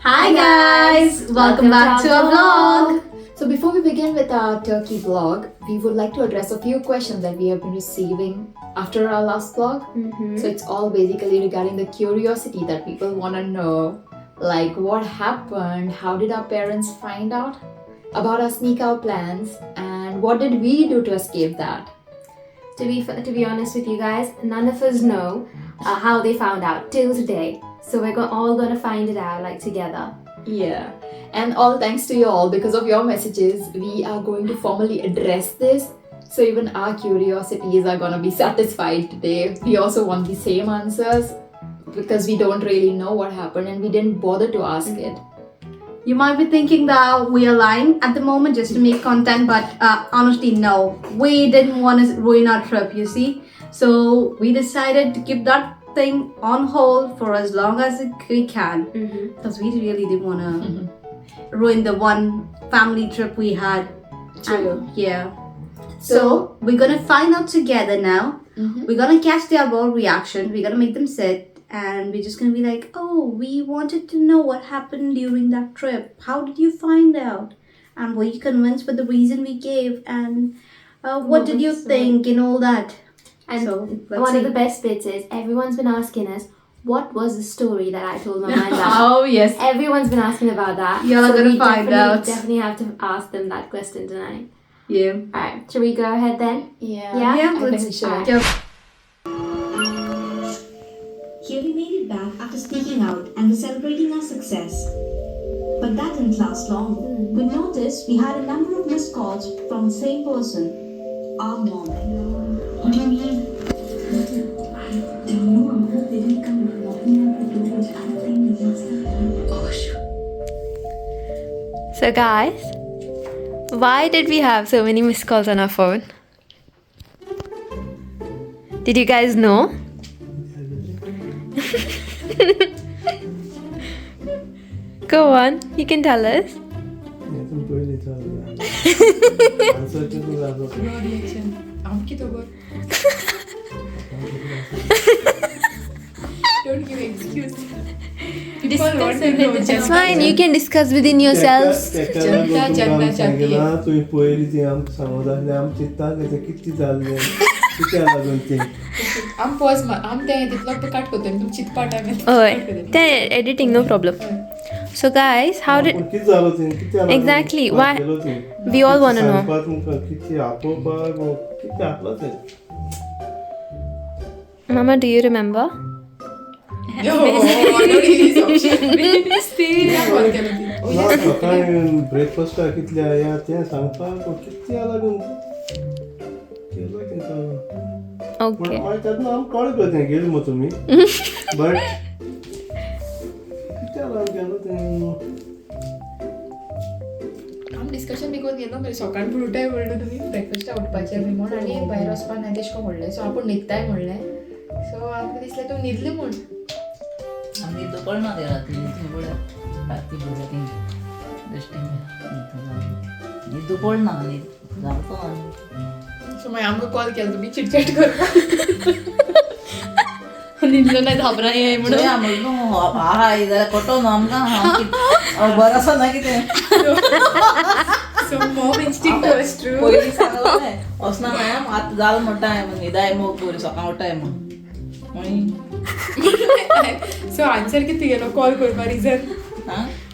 Hi guys! Welcome back to our vlog! So before we begin with our Turkey vlog, we would like to address a few questions that we have been receiving after our last vlog. So it's all basically regarding the curiosity that people want to know, like what happened, how did our parents find out about our sneak out plans, and what did we do to escape that? To be honest with you guys, none of us know how they found out till today. So we're all gonna find it out like together. Yeah, and all thanks to you all. Because of your messages, we are going to formally address this. So even our curiosities are gonna be satisfied today. We also want the same answers because we don't really know what happened and we didn't bother to ask it. You might be thinking that we are lying at the moment just to make content, but honestly, no. We didn't want to ruin our trip, you see. So we decided to keep that thing on hold for as long as we can, because we really didn't want to ruin the one family trip we had. True. Yeah. So we're gonna find out together now. We're gonna catch their ball reaction. We're gonna make them sit. And we're just gonna be like, oh, we wanted to know what happened during that trip. How did you find out? And were you convinced with the reason we gave? And what did you think and all that? And So, one of the best bits is everyone's been asking us, what was the story that I told Mama and Dad? Oh, yes. Everyone's been asking about that. You're gonna we find out. Definitely have to ask them that question tonight. Yeah. Alright, shall we go ahead then? Yeah. Yeah? I think we should. Yep. Here we made it back after sneaking out and were celebrating our success. But that didn't last long. We noticed we had a number of missed calls from the same person, our mom. I don't know, I hope they didn't come knocking at the door with anything else. So guys, why did we have so many missed calls on our phone? Did you guys know? Go on, you can tell us. Don't give excuses. It's fine, you can discuss within yourselves. तुम्ही पळयली ती आमकां सांगूंक जाय आमी चिंतता कितें जाल्लें कित्याक लागून ती आम पॉज आम ते तितलो कट करतो तुम चितपा time Oh, editing, no problem. So guys, how did... कितें जालो ती कित्याक Exactly, why? We all want to know. कितें आपोवपाक कितें आपलो तें Mama, do you remember? सकाळी ब्रेकफास्टाक कितले या तें सांगपाक कित्याक लागून केलो तें Okay. तेन्ना आमी कळ्ळें तें गेले मग तुमी बट कित्याक लागून गेलो तें आम डिस्कशन बी कोण गेलो म्हणजे सकाळी फुडें उठाय म्हणलें तुमी ब्रेकफास्टाक उठपाचें बी म्हण आनी भायर वचपा ना तेश को म्हणलें सो आपूण न्हिदताय म्हणलें सो आमकां दिसलें तूं न्हिदलें म्हूण आम्ही दुपार ना दे रात्री रात्री बोलते दुपार ना जातो सो मागीर आमकां कॉल केलो तुमी चिटचॅट करपाक न्हिदलो नाही घाबराय म्हणून आम्ही हाय जाल्यार कोटो न्हू आमकां बरो आसा ना कितें so mom instinct was true पयलीं सांगलें वचना मॅम आतां जाल म्हणटा हांवें न्हिदाय मोग बरी सकाळ उठाय म्हण सो आन्सर कितें गेलो कॉल करपा रिजन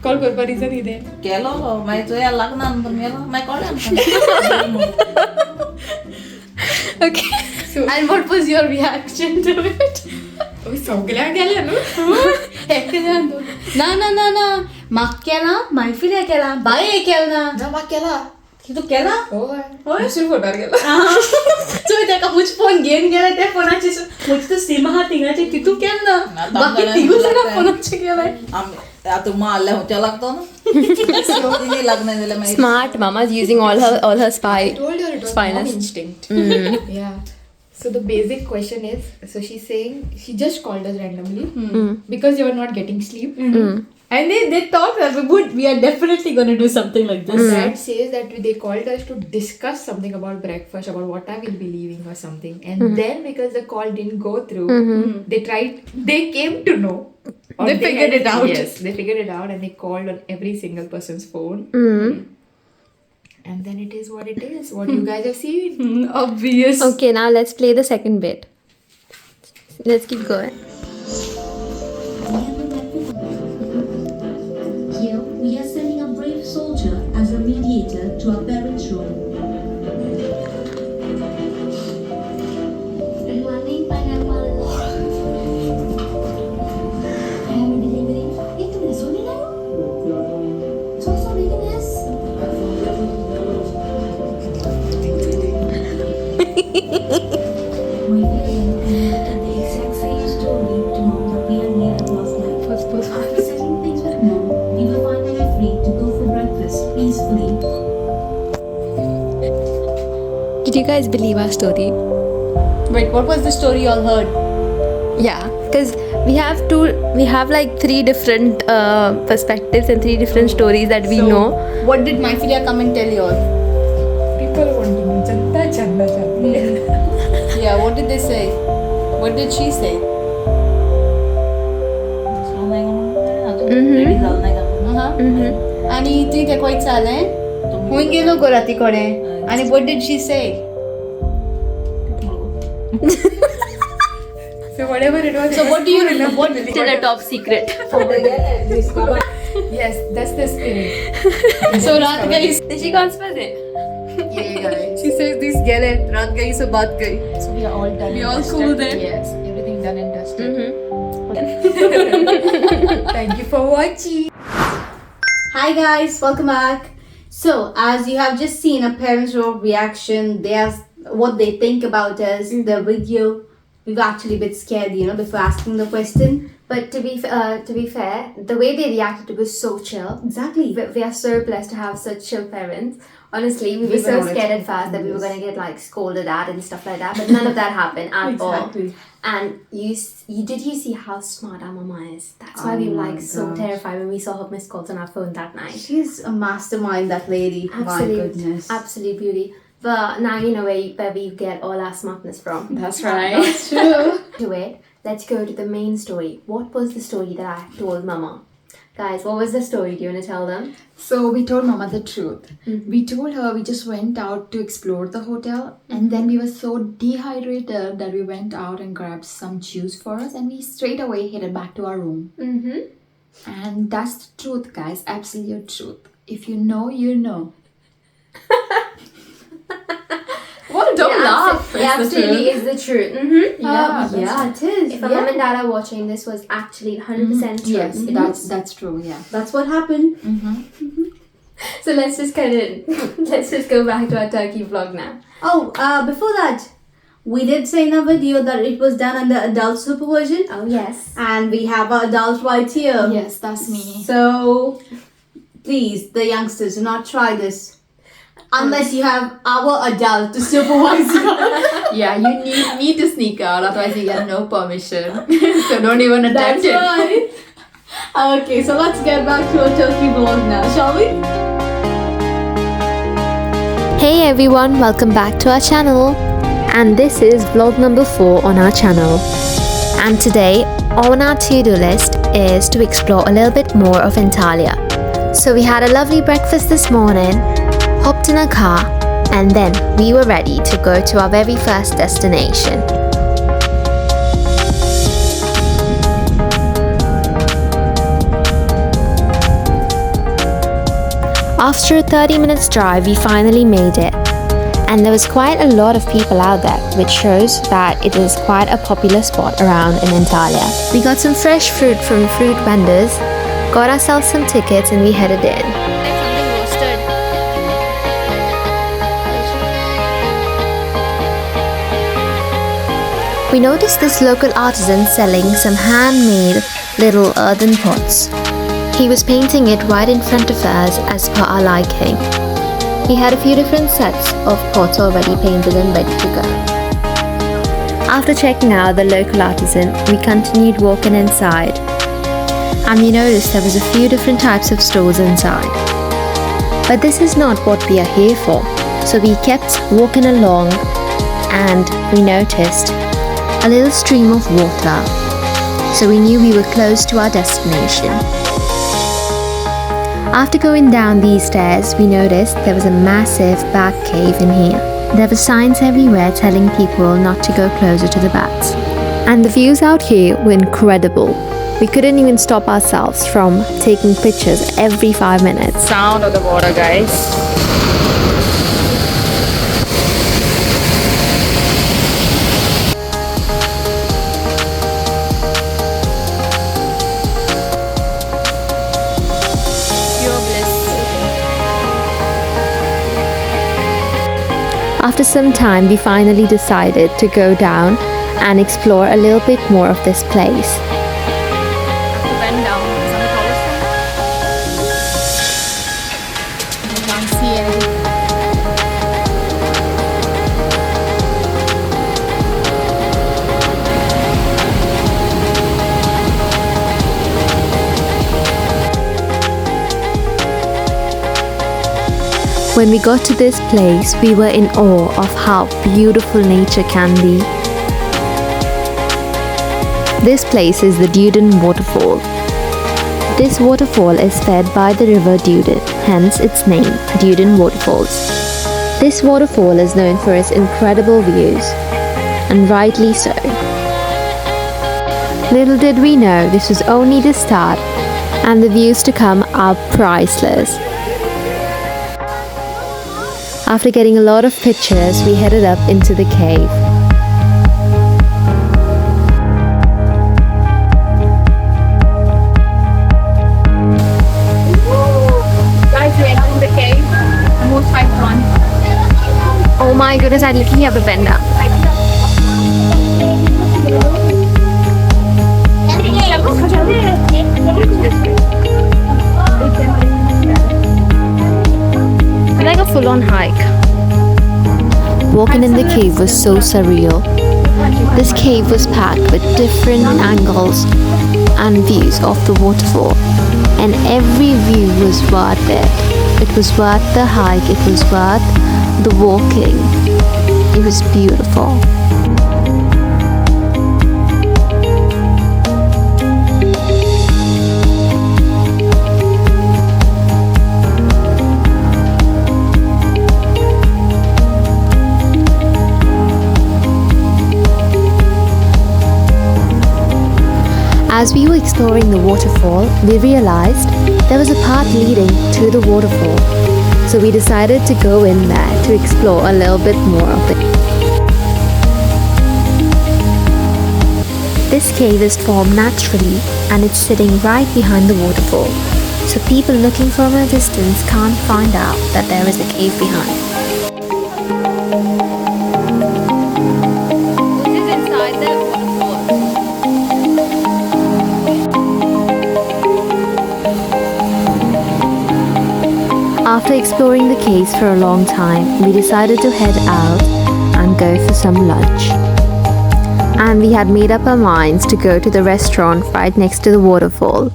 कॉल करपा रिजन कितें केलो मागीर चोया लागना म्हणून गेलो मागीर कळ्ळें Okay. So, And what was your reaction to it? सगळ्यांक गेलें न्हू ना म्हाका केला मैफिल्या केला बाये केला ना म्हाका केला तू केला होय दुसऱ्या फोटार गेला सो तेका हुच फोन घेवन गेले त्या फोनाचे हुच तो सीम आहा थिंगाचे तितू केला बाकी तिगूच ना फोनाचे गेले आतां मारल्या हुंच्या लागतो न्हू तिनी लागना जाल्यार मागीर Smart, Mama's using all her spy. I told her it was Spineless. mom instinct. Yeah. So the basic question is, so she's saying she just called us randomly because you were not getting sleep. And they thought that we are definitely going to do something like this. Dad says that they called us to discuss something about breakfast, about what time we'll be leaving or something. And then because the call didn't go through, they came to know Or They figured it out. Yes, they figured it out and they called on every single person's phone. And then it is what it is. What you guys have seen. Obvious. Okay, now let's play the second bit. Let's keep going. Here, we are sending a brave soldier as a mediator to our parents' room. Good morning, pineapple. I have a delivery. Hey, तुमने सुनी ना? So veganess. My parents the exact same story to mom that we had made up last night. After settling things with mom, we were finally free to go for breakfast peacefully. Did you guys believe our story? Wait, what was the story you all heard? Yeah, because we have like 3 different perspectives and 3 different stories that we know. What did my Filia come and tell you all? People want to know. Chanda. Yeah, what did they say? What did she say? आणि ती ते कोई चाले हुई गेलो गोराती कडे आणि what did she say? So whatever it was. So what do you know? What Still a top secret. Yes, that's the spirit. So रात गई Did she confess it? she says this gale रात गई so बात गई. So we are all done. We and all dusted. cool then? Yes, everything done and dusted. Thank you for watching. Hi guys, welcome back. So as you have just seen a parents' reaction, what they think about us, the video. We were actually a bit scared, before asking the question. But to be fair, the way they reacted was so chill. Exactly. We are so blessed to have such chill parents. Honestly, we were so scared at first that we were going to get like scolded at and stuff like that. But none of that happened at Exactly. all. And you see how smart our mama is. That's why we were like so terrified when we saw her missed calls on our phone that night. She's a mastermind, that lady. My goodness. Absolute beauty. But now you know where we get all our smartness from. That's right. That's true. To it, let's go to the main story. What was the story that I told Mama? Guys, what was the story? Do you want to tell them? So we told Mama the truth. We told her we just went out to explore the hotel, and then we were so dehydrated that we went out and grabbed some juice for us, and we straight away headed back to our room. And that's the truth, guys. Absolute truth. If you know, you know. What? Don't laugh. It absolutely is the truth. Yeah, it is. If my mom and dad are watching, this was actually 100% true. Yes, that's true. Yeah. That's what happened. So let's just let's just go back to our turkey vlog now. Oh, before that, we did say in a video that it was done under adult supervision. Oh yes. And we have our adult right here. Yes, that's me. So, please, the youngsters, do not try this. Unless you have our adult to supervise you. Yeah, you need me to sneak out, otherwise you get no permission. So don't even attempt That's it. right. Okay, so let's get back to our turkey vlog now, shall we? Hey everyone, welcome back to our channel. And this is vlog number 4 on our channel. And today, on our to-do list is to explore a little bit more of Antalya. So we had a lovely breakfast this morning, hopped in a car, and then we were ready to go to our very first destination. After a 30 minutes drive, we finally made it. And there was quite a lot of people out there, which shows that it is quite a popular spot around in Antalya. We got some fresh fruit from fruit vendors, got ourselves some tickets, and we headed in. We noticed this local artisan selling some handmade little earthen pots. He was painting it right in front of us as per our liking. He had a few different sets of pots already painted and ready to go. After checking out the local artisan, we continued walking inside. And we noticed there was a few different types of stores inside. But this is not what we are here for. So we kept walking along and we noticed a little stream of water. so we knew we were close to our destination. After going down these stairs, we noticed there was a massive bat cave in here. There were signs everywhere telling people not to go closer to the bats. And the views out here were incredible. We couldn't even stop ourselves from taking pictures every 5 minutes. Sound of the water, guys. Pure bliss. After some time, we finally decided to go down and explore a little bit more of this place. Went down. It's on the cobblestone. I can't see anything. When we got to this place, we were in awe of how beautiful nature can be. This place is the Duden Waterfall. This waterfall is fed by the river Duden, hence its name, Duden Waterfalls. This waterfall is known for its incredible views, and rightly so. Little did we know this was only the start, and the views to come are priceless. After getting a lot of pictures, we headed up into the cave. Guys, we're entering the cave. The most hyped one. Oh my goodness, I'm looking at the vendor. It's like a full-on hike. Walking in the cave was so surreal. This cave was packed with different angles and views of the waterfall, and every view was worth it. It was worth the hike, it was worth the walking. It was beautiful. As we were exploring the waterfall, we realized there was a path leading to the waterfall. So we decided to go in there to explore a little bit more of it. This cave is formed naturally and it's sitting right behind the waterfall. So people looking from a distance can't find out that there is a cave behind. This is inside the waterfall. After exploring the caves for a long time, we decided to head out and go for some lunch. And we had made up our minds to go to the restaurant right next to the waterfall.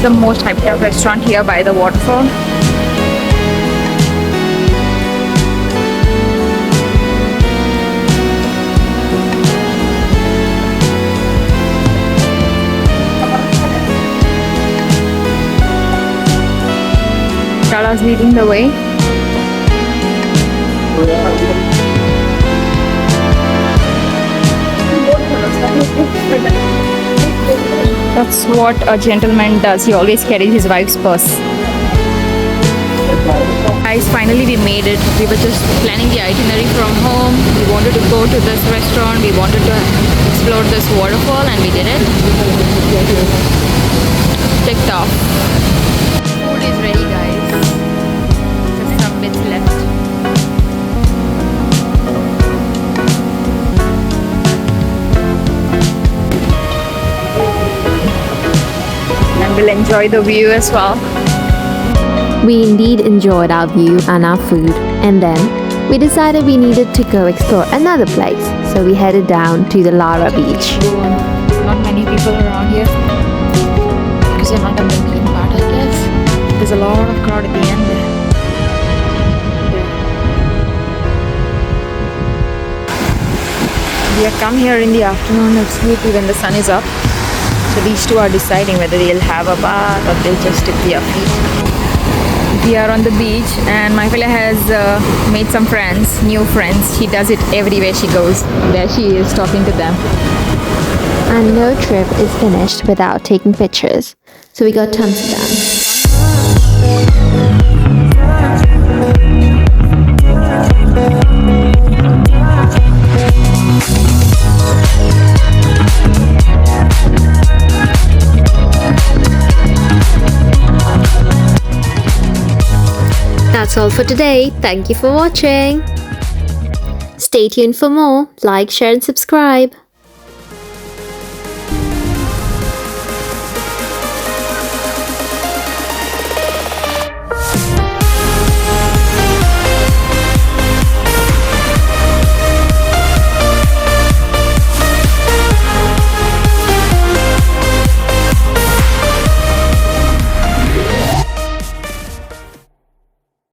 The most hyped up restaurant here by the waterfall. Lara's leading the way. That's what a gentleman does. He always carries his wife's purse. Guys, finally we made it. We were just planning the itinerary from home. We wanted to go to this restaurant. We wanted to explore this waterfall, and we did it. Ticked off. Food is ready, guys. Just some bits left. will enjoy the view as well. We indeed enjoyed our view and our food, and then we decided we needed to go explore another place, so we headed down to the Lara beach. Not many people around here because you're not on the main part, I guess. There's a lot of crowd at the end there. We have come here in the afternoon, absolutely when the sun is up. So these two are deciding whether they'll have a bath or they'll just dip their feet. We are on the beach and Michaela has made some friends, new friends. She does it everywhere she goes. There she is talking to them. And no trip is finished without taking pictures, so we got tons of them. That's all for today. Thank you for watching. Stay tuned for more. Like, share and subscribe.